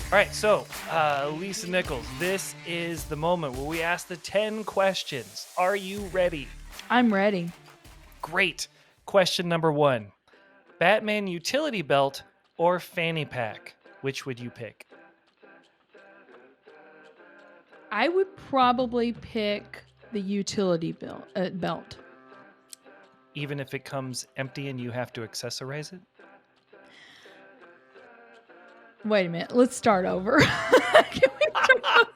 All right, so Lisa Nichols, this is the moment where we ask the 10 questions. Are you ready? I'm ready. Great. Question number 1. Batman utility belt or fanny pack? Which would you pick? I would probably pick the utility belt. Even if it comes empty and you have to accessorize it? Wait a minute. Let's start over. Can we start over?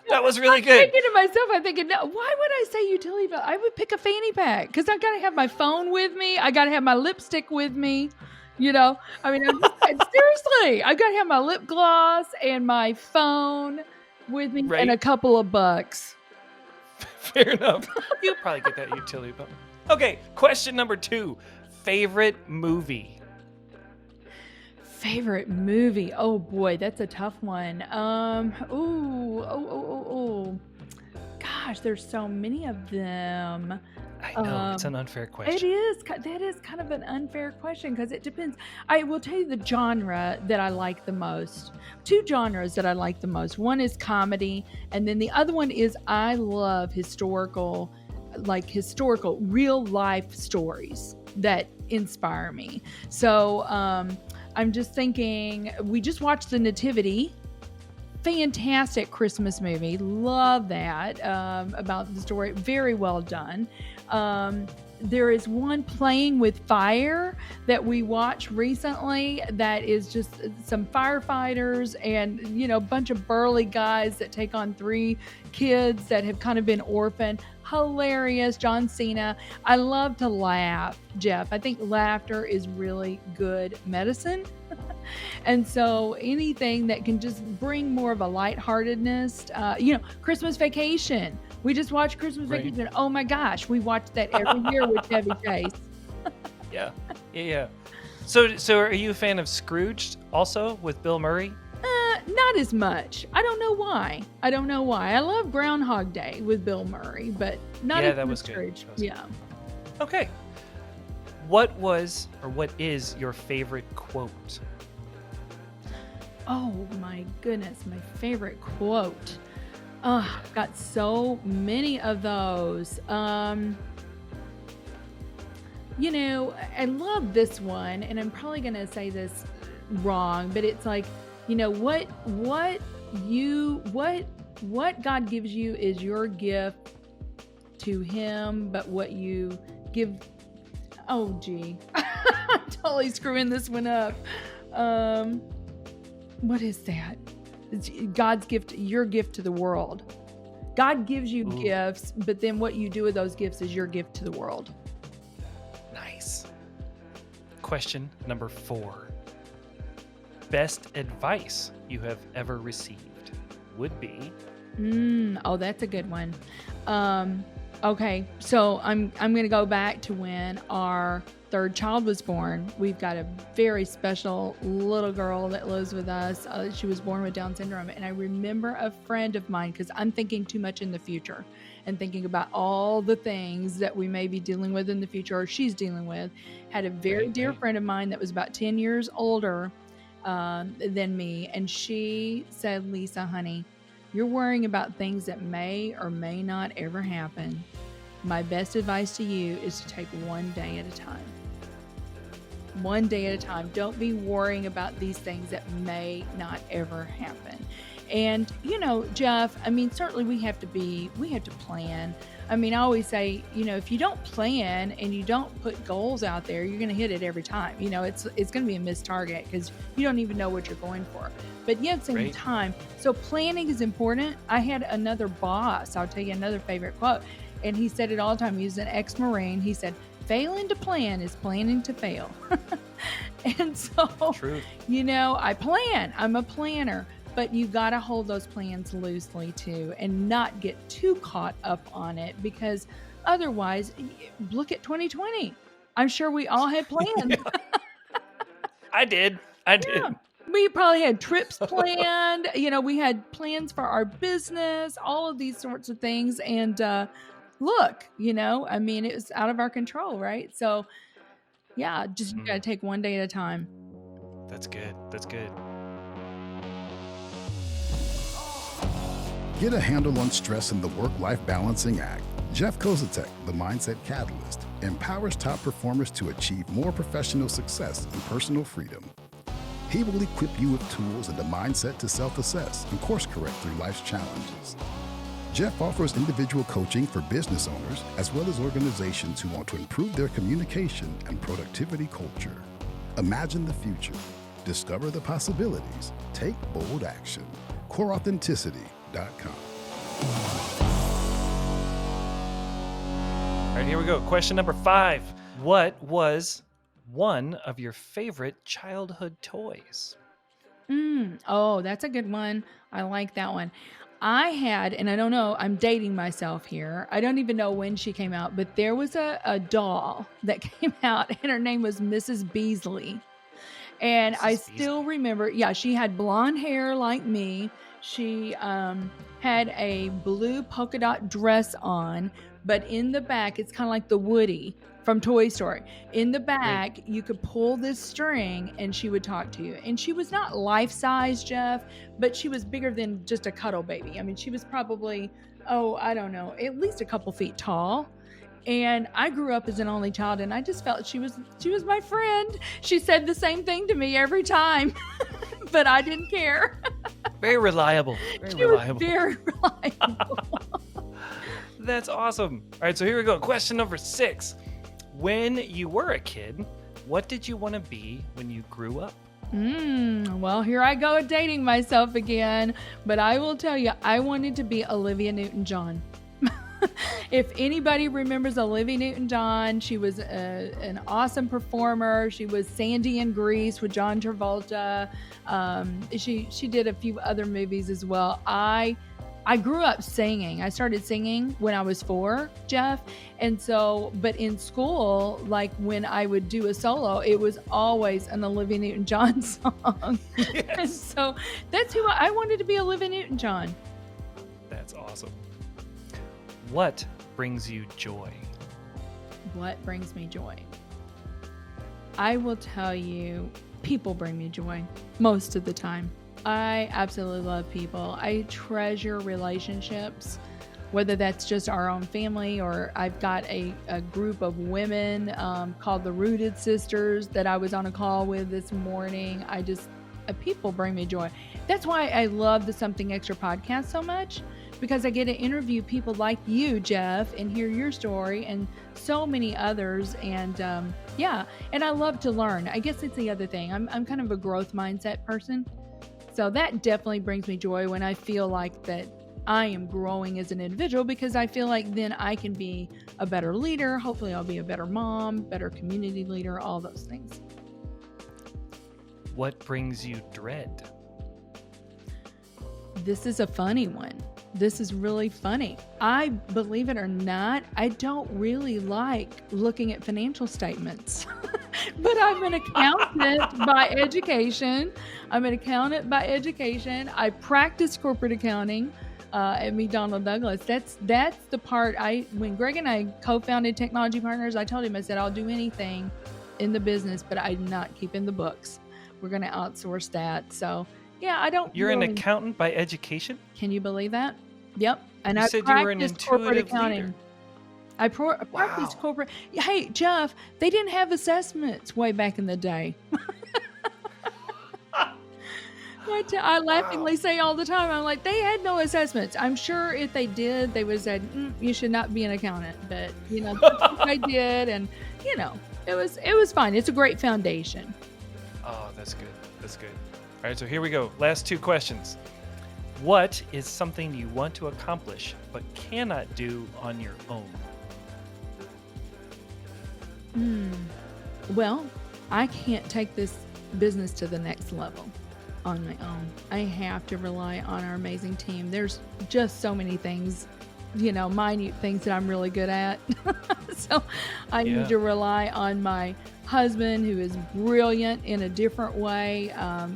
That was really I'm good. thinking to myself, I'm thinking, no, why would I say utility belt? I would pick a fanny pack because I got to have my phone with me. I got to have my lipstick with me. You know, I mean, seriously, I got to have my lip gloss and my phone with me and a couple of bucks. Fair enough. You'll probably get that utility belt. Okay, question number 2. Favorite movie? Favorite movie? Oh boy, that's a tough one. Gosh, there's so many of them. I know, it's an unfair question. It is. That is kind of an unfair question because it depends. I will tell you the genre that I like the most. 2 genres that I like the most. One is comedy, and then the other one is I love historical real life stories that inspire me. So I'm just thinking, we just watched The Nativity. Fantastic Christmas movie. Love that. About the story. Very well done. There is one, Playing with Fire, that we watched recently that is just some firefighters and, you know, a bunch of burly guys that take on 3 kids that have kind of been orphaned. Hilarious. John Cena. I love to laugh, Jeff. I think laughter is really good medicine. And so anything that can just bring more of a lightheartedness, Christmas Vacation. We just watched Christmas Vacation. Oh my gosh, we watch that every year with Chevy Chase. Yeah. So are you a fan of Scrooged also with Bill Murray? Not as much. I don't know why. I love Groundhog Day with Bill Murray, but not as much Scrooge. Yeah. Okay. What is your favorite quote? Oh my goodness, my favorite quote. Oh, I've got so many of those. I love this one, and I'm probably going to say this wrong, but it's like, what God gives you is your gift to him, but what you give, I'm totally screwing this one up. What is that? It's God's gift, your gift to the world. God gives you gifts, but then what you do with those gifts is your gift to the world. Nice. Question number 4. Best advice you have ever received would be? That's a good one. Okay, so I'm going to go back to when our 3rd child was born. We've got a very special little girl that lives with us. She was born with Down syndrome. And I remember a friend of mine, because I'm thinking too much in the future and thinking about all the things that we may be dealing with in the future, or she's dealing with, had a very dear friend of mine that was about 10 years older than me. And she said, Lisa, honey, you're worrying about things that may or may not ever happen. My best advice to you is to take one day at a time. One day at a time. Don't be worrying about these things that may not ever happen. And, Jeff, certainly we have to plan. I always say, if you don't plan and you don't put goals out there, you're going to hit it every time. It's going to be a missed target because you don't even know what you're going for. But yet at the same time, so planning is important. I had another boss, I'll tell you another favorite quote, and he said it all the time. He was an ex-Marine. He said, failing to plan is planning to fail. And so, Truth. I plan. I'm a planner. But you got to hold those plans loosely too and not get too caught up on it, because otherwise, look at 2020. I'm sure we all had plans. I did. Yeah. We probably had trips planned. We had plans for our business, all of these sorts of things. And look, it was out of our control, right? So Yeah, just you got to take one day at a time. That's good. That's good. Get a handle on stress in the work-life balancing act. Jeff Kozatek, the Mindset Catalyst, empowers top performers to achieve more professional success and personal freedom. He will equip you with tools and a mindset to self-assess and course-correct through life's challenges. Jeff offers individual coaching for business owners as well as organizations who want to improve their communication and productivity culture. Imagine the future. Discover the possibilities. Take bold action. CoreAuthenticity.com. All right, here we go. Question number 5. What was one of your favorite childhood toys? Oh, that's a good one. I like that one. I had, and I don't know, I'm dating myself here. I don't even know when she came out, but there was a doll that came out, and her name was Mrs. Beasley. And I Mrs. still remember, yeah, she had blonde hair like me. She had a blue polka dot dress on, but in the back, it's kind of like the Woody from Toy Story. In the back, you could pull this string and she would talk to you. And she was not life-size, Jeff, but she was bigger than just a cuddle baby. I mean, she was probably, I don't know, at least a couple feet tall. And I grew up as an only child, and I just felt she was my friend. She said the same thing to me every time, but I didn't care. Very reliable. She was very reliable. That's awesome. All right, so here we go. Question number 6. When you were a kid, what did you want to be when you grew up? Well, here I go dating myself again, but I will tell you, I wanted to be Olivia Newton-John. If anybody remembers Olivia Newton-John, she was an awesome performer. She was Sandy in Grease with John Travolta. She did a few other movies as well. I grew up singing. I started singing when I was 4, Jeff. And so, but in school, like when I would do a solo, it was always an Olivia Newton-John song. Yes. And so that's who I wanted to be, Olivia Newton-John. That's awesome. What brings you joy? What brings me joy? I will tell you, people bring me joy most of the time. I absolutely love people. I treasure relationships, whether that's just our own family or I've got a group of women called the Rooted Sisters that I was on a call with this morning. People bring me joy. That's why I love the Something Extra podcast so much, because I get to interview people like you, Jeff, and hear your story and so many others. And and I love to learn. I guess it's the other thing. I'm kind of a growth mindset person. So that definitely brings me joy when I feel like that I am growing as an individual, because I feel like then I can be a better leader. Hopefully I'll be a better mom, better community leader, all those things. What brings you dread? This is a funny one. This is really funny. I, believe it or not, I don't really like looking at financial statements. But I'm an accountant by education. I practice corporate accounting at McDonnell Douglas. That's the part when Greg and I co-founded Technology Partners, I told him, I said, I'll do anything in the business, but I'm not keeping the books. We're going to outsource that. So yeah, I don't. You're an accountant by education? Can you believe that? Yep. And you I said you were an practiced corporate intuitive accounting. leader. I practiced corporate. Hey, Jeff, they didn't have assessments way back in the day. I laughingly say all the time, I'm like, they had no assessments. I'm sure if they did, they would have said, you should not be an accountant. But, that's what I did. And, it was fine. It's a great foundation. Oh, that's good. That's good. All right, so here we go. Last 2 questions. What is something you want to accomplish but cannot do on your own? Well, I can't take this business to the next level on my own. I have to rely on our amazing team. There's just so many things, minute things that I'm really good at. So I need to rely on my husband, who is brilliant in a different way.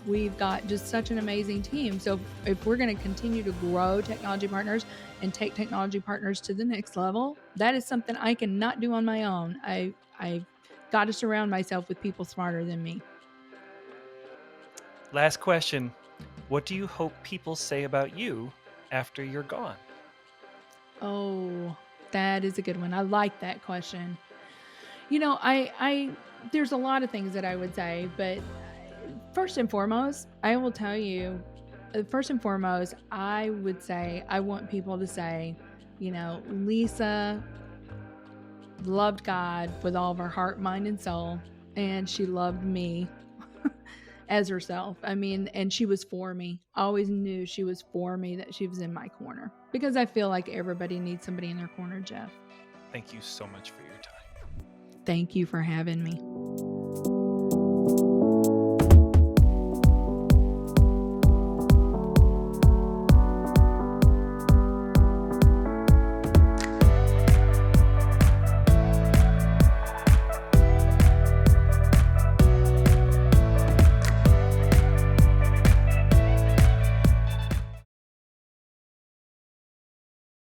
We've got just such an amazing team. So if we're going to continue to grow Technology Partners and take Technology Partners to the next level, that is something I cannot do on my own. I got to surround myself with people smarter than me. Last question. What do you hope people say about you after you're gone? Oh, that is a good one. I like that question. I there's a lot of things that I would say, but first and foremost, I will tell you, first and foremost, I would say I want people to say, Lisa loved God with all of her heart, mind, and soul, and she loved me as herself. I mean, and she was for me. I always knew she was for me, that she was in my corner, because I feel like everybody needs somebody in their corner, Jeff. Thank you so much for your time. Thank you for having me.